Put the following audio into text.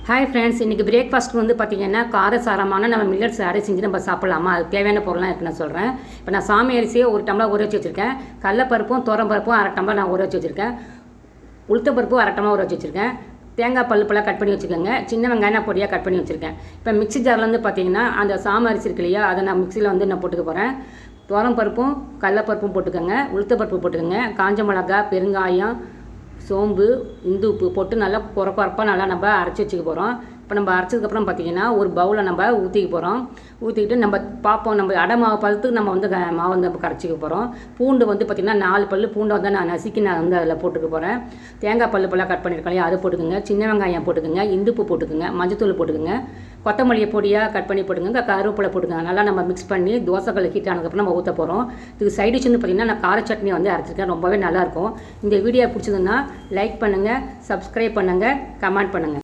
Hi friends, இன்றைக்கி breakfast வந்து பார்த்திங்கன்னா காரசாரமான நம்ம மில்லட்ஸ் அடை செஞ்சு நம்ம சாப்பிட்லாமா? அதுக்கு தேவையான பொருள்லாம் இருக்குது நான் சொல்கிறேன். இப்போ நான் சாமி அரிசியை ஒரு டம்ளர் ஊற வச்சு வச்சுருக்கேன். கடலப்பருப்பும் துவரம்பருப்பும் அரை டம்ளர் நான் ஊற வச்சு வச்சுருக்கேன். உளுத்தம்பருப்பும் அரை டம்ளர் ஊற வச்சு வச்சுருக்கேன். தேங்காய் பல்லுப்பெல்லாம் கட் பண்ணி வச்சுக்கோங்க. சின்ன வெங்காயம் பொடியாக கட் பண்ணி வச்சுருக்கேன். இப்போ மிக்ஸி ஜாரில் வந்து பார்த்திங்கன்னா அந்த சாமி அரிசி இருக்கு இல்லையா, அதை நான் மிக்சியில் வந்து நான் போட்டுக்க போகிறேன். துவரம்பருப்பும் கடலப்பருப்பும் போட்டுக்கோங்க, உளுத்தப்பருப்பு போட்டுக்கோங்க, காஞ்ச மிளகா, பெருங்காயம், சோம்பு, இந்து உப்பு போட்டு நல்லா குறப்பாக நல்லா நம்ம அரைச்சி வச்சுக்க போகிறோம். இப்போ நம்ம அரைச்சதுக்கப்புறம் பார்த்திங்கன்னா ஒரு பவுலில் நம்ம ஊற்றிக்க போகிறோம். ஊற்றிக்கிட்டு நம்ம பார்ப்போம், நம்ம அடை மாவு பதத்துக்கு நம்ம வந்து மாவு வந்து நம்ம கரைச்சிக்க போகிறோம். பூண்டு வந்து பார்த்திங்கன்னா 4 பல் பூண்டை வந்து நான் நசுக்கி நான் வந்து அதில் போட்டுக்க போகிறேன். தேங்காய் பல்லுப்பெல்லாம் கட் பண்ணியிருக்கோம் இல்லையா, அதை போட்டுக்குங்க. சின்ன வெங்காயம் போட்டுக்குங்க, இந்துப்பு போட்டுக்குங்க, மஞ்சத்தூள் போட்டுக்குங்க, கொத்தமல்லியை பொடியாக கட் பண்ணி போட்டுங்க, கருவேப்பிலை போட்டுக்கோங்க. நல்லா நம்ம மிக்ஸ் பண்ணி தோசைக்கல் ஹீட் ஆனதுக்கப்புறம் நம்ம ஊற்ற போகிறோம். இதுக்கு சைட் டிஷ்னு பார்த்திங்கன்னா நான் கார சட்னி வந்து அரைச்சிருக்கேன். ரொம்பவே நல்லாயிருக்கும். இந்த வீடியோ பிடிச்சதுன்னா லைக் பண்ணுங்கள், சப்ஸ்கிரைப் பண்ணுங்கள், கமெண்ட் பண்ணுங்கள்.